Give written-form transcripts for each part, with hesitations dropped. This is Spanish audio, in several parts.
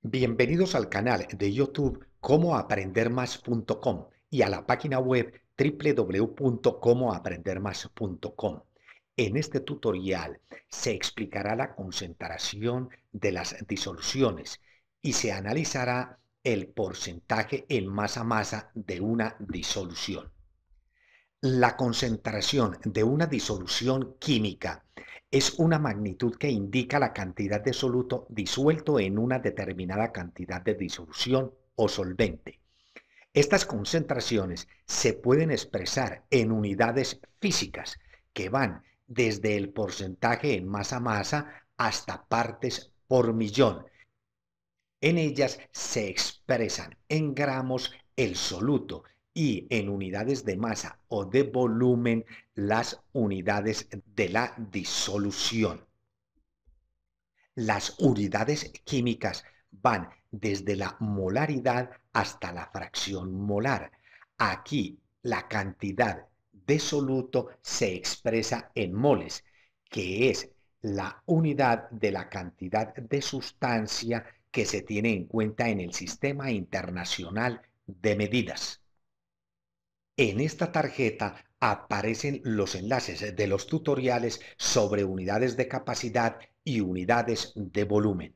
Bienvenidos al canal de YouTube CómoAprenderMás.com y a la página web www.comoaprendermás.com. En este tutorial se explicará la concentración de las disoluciones y se analizará el porcentaje en masa-masa de una disolución. La concentración de una disolución química es una magnitud que indica la cantidad de soluto disuelto en una determinada cantidad de disolución o solvente. Estas concentraciones se pueden expresar en unidades físicas que van desde el porcentaje en masa-masa hasta partes por millón. En ellas se expresan en gramos el soluto y en unidades de masa o de volumen las unidades de la disolución. Las unidades químicas van desde la molaridad hasta la fracción molar. Aquí la cantidad de soluto se expresa en moles, que es la unidad de la cantidad de sustancia que se tiene en cuenta en el Sistema Internacional de Medidas. En esta tarjeta aparecen los enlaces de los tutoriales sobre unidades de capacidad y unidades de volumen.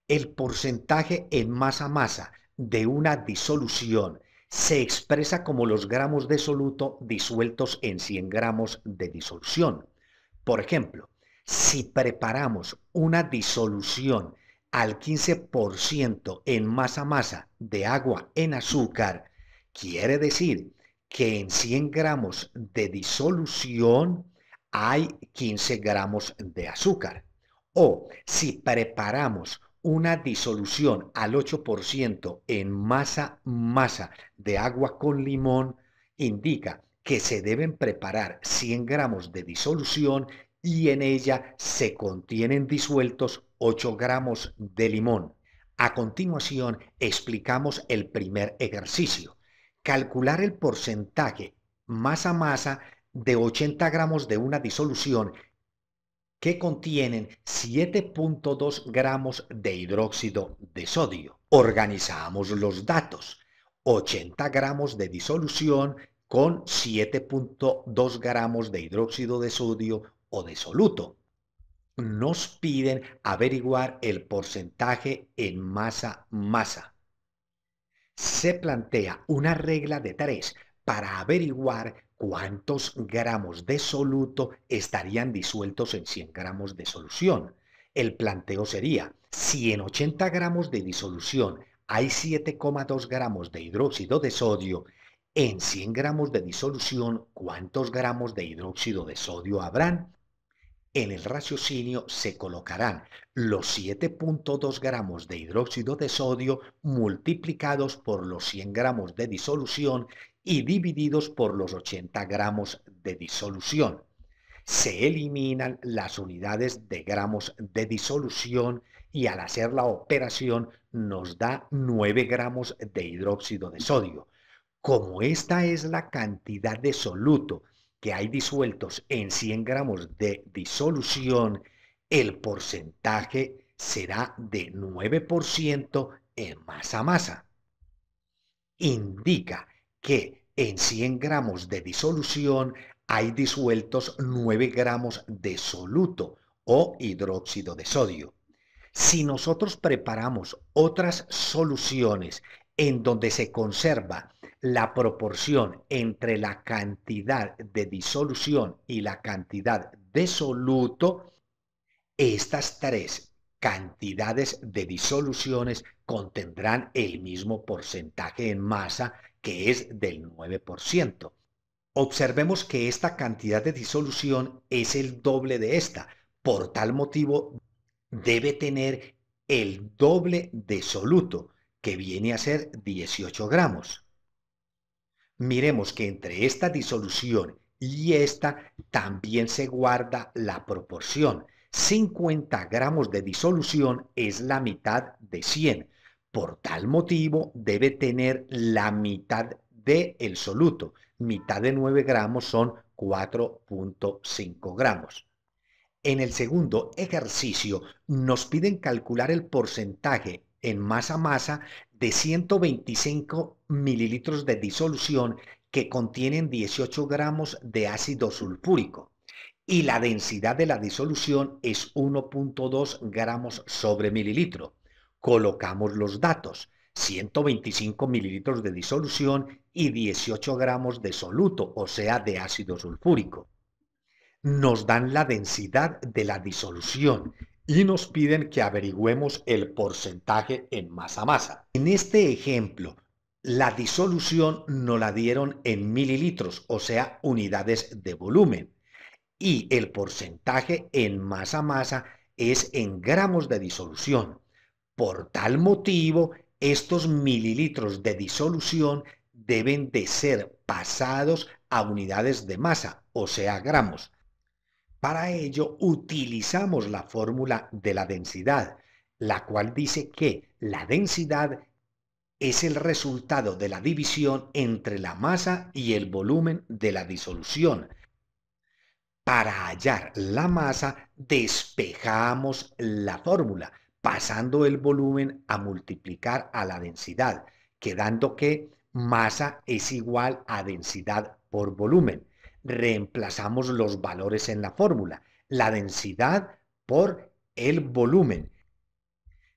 El porcentaje en masa-masa de una disolución se expresa como los gramos de soluto disueltos en 100 gramos de disolución. Por ejemplo, si preparamos una disolución al 15% en masa-masa de agua en azúcar, quiere decir que en 100 gramos de disolución hay 15 gramos de azúcar. O si preparamos una disolución al 8% en masa de agua con limón, indica que se deben preparar 100 gramos de disolución y en ella se contienen disueltos 8 gramos de limón. A continuación, explicamos el primer ejercicio. Calcular el porcentaje masa-masa de 80 gramos de una disolución que contienen 7,2 gramos de hidróxido de sodio. Organizamos los datos. 80 gramos de disolución con 7,2 gramos de hidróxido de sodio o de soluto. Nos piden averiguar el porcentaje en masa-masa. Se plantea una regla de 3 para averiguar cuántos gramos de soluto estarían disueltos en 100 gramos de solución. El planteo sería, si en 80 gramos de disolución hay 7,2 gramos de hidróxido de sodio, en 100 gramos de disolución, ¿cuántos gramos de hidróxido de sodio habrán? En el raciocinio se colocarán los 7,2 gramos de hidróxido de sodio multiplicados por los 100 gramos de disolución y divididos por los 80 gramos de disolución. Se eliminan las unidades de gramos de disolución y al hacer la operación nos da 9 gramos de hidróxido de sodio. Como esta es la cantidad de soluto que hay disueltos en 100 gramos de disolución, el porcentaje será de 9% en masa-masa. Indica que en 100 gramos de disolución hay disueltos 9 gramos de soluto o hidróxido de sodio. Si nosotros preparamos otras soluciones en donde se conserva la proporción entre la cantidad de disolución y la cantidad de soluto, estas tres cantidades de disoluciones contendrán el mismo porcentaje en masa, que es del 9%. Observemos que esta cantidad de disolución es el doble de esta. Por tal motivo, debe tener el doble de soluto, que viene a ser 18 gramos. Miremos que entre esta disolución y esta también se guarda la proporción. 50 gramos de disolución es la mitad de 100. Por tal motivo, debe tener la mitad del soluto. Mitad de 9 gramos son 4,5 gramos. En el segundo ejercicio nos piden calcular el porcentaje en masa masa de 125 mililitros de disolución que contienen 18 gramos de ácido sulfúrico y la densidad de la disolución es 1.2 gramos sobre mililitro. Colocamos los datos: 125 mililitros de disolución y 18 gramos de soluto, o sea, de ácido sulfúrico. Nos dan la densidad de la disolución y nos piden que averigüemos el porcentaje en masa masa. En este ejemplo, la disolución nos la dieron en mililitros, o sea, unidades de volumen, y el porcentaje en masa masa es en gramos de disolución. Por tal motivo, estos mililitros de disolución deben de ser pasados a unidades de masa, o sea, gramos. Para ello, utilizamos la fórmula de la densidad, la cual dice que la densidad es el resultado de la división entre la masa y el volumen de la disolución. Para hallar la masa, despejamos la fórmula, pasando el volumen a multiplicar a la densidad, quedando que masa es igual a densidad por volumen. Reemplazamos los valores en la fórmula, la densidad por el volumen.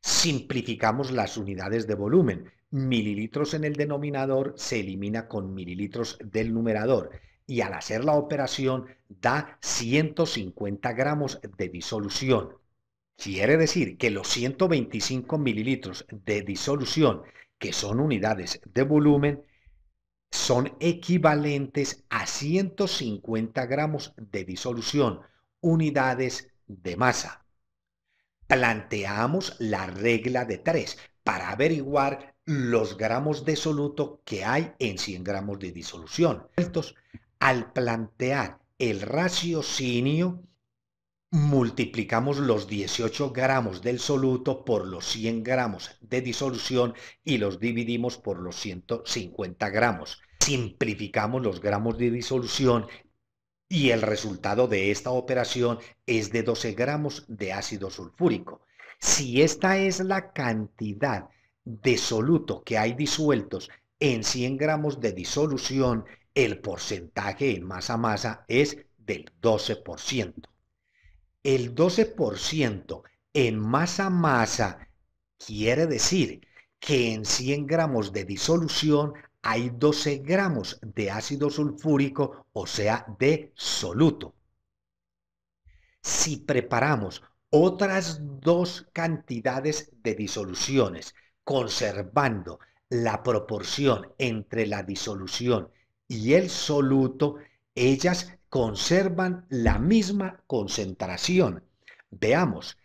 Simplificamos las unidades de volumen. Mililitros en el denominador se elimina con mililitros del numerador y al hacer la operación da 150 gramos de disolución. Quiere decir que los 125 mililitros de disolución, que son unidades de volumen, son equivalentes a 150 gramos de disolución, unidades de masa. Planteamos la regla de 3 para averiguar los gramos de soluto que hay en 100 gramos de disolución. Al plantear el raciocinio, multiplicamos los 18 gramos del soluto por los 100 gramos de disolución y los dividimos por los 150 gramos. Simplificamos los gramos de disolución y el resultado de esta operación es de 12 gramos de ácido sulfúrico. Si esta es la cantidad de soluto que hay disueltos en 100 gramos de disolución, el porcentaje en masa masa es del 12%. El 12% en masa masa quiere decir que en 100 gramos de disolución hay 12 gramos de ácido sulfúrico, o sea, de soluto. Si preparamos otras dos cantidades de disoluciones, conservando la proporción entre la disolución y el soluto, ellas conservan la misma concentración. Veamos,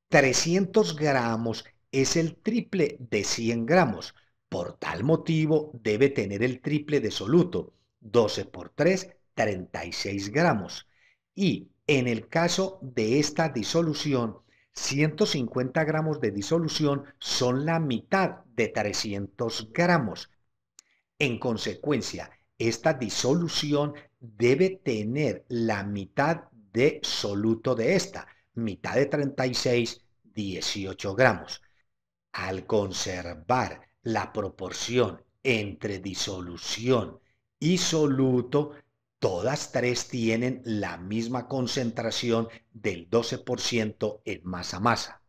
300 gramos es el triple de 100 gramos. Por tal motivo, debe tener el triple de soluto. 12 por 3, 36 gramos. Y en el caso de esta disolución, 150 gramos de disolución son la mitad de 300 gramos. En consecuencia, esta disolución debe tener la mitad de soluto de esta, mitad de 36, 18 gramos. Al conservar la proporción entre disolución y soluto, todas tres tienen la misma concentración del 12% en masa masa.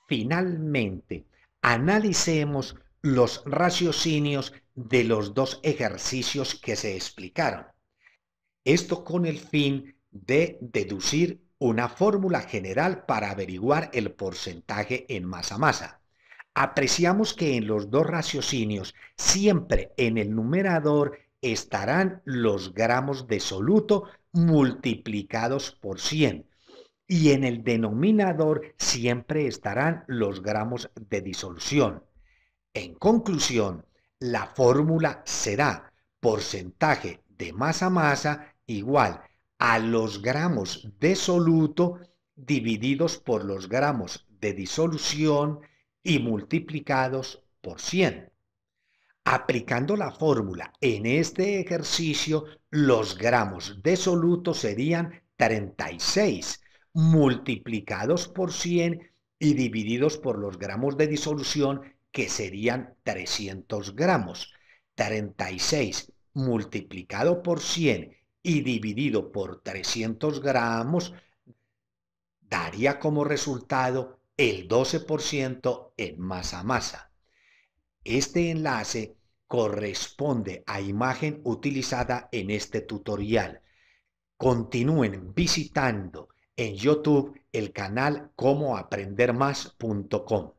Finalmente, analicemos los raciocinios de los dos ejercicios que se explicaron. Esto con el fin de deducir una fórmula general para averiguar el porcentaje en masa masa. Apreciamos que en los dos raciocinios siempre en el numerador estarán los gramos de soluto multiplicados por 100 y en el denominador siempre estarán los gramos de disolución. En conclusión, la fórmula será porcentaje de masa masa igual a los gramos de soluto divididos por los gramos de disolución y multiplicados por 100. Aplicando la fórmula en este ejercicio, los gramos de soluto serían 36 multiplicados por 100 y divididos por los gramos de disolución, que serían 300 gramos. 36 multiplicado por 100 y dividido por 300 gramos daría como resultado el 12% en masa-masa. Este enlace corresponde a imagen utilizada en este tutorial. Continúen visitando en YouTube el canal comoaprendermas.com.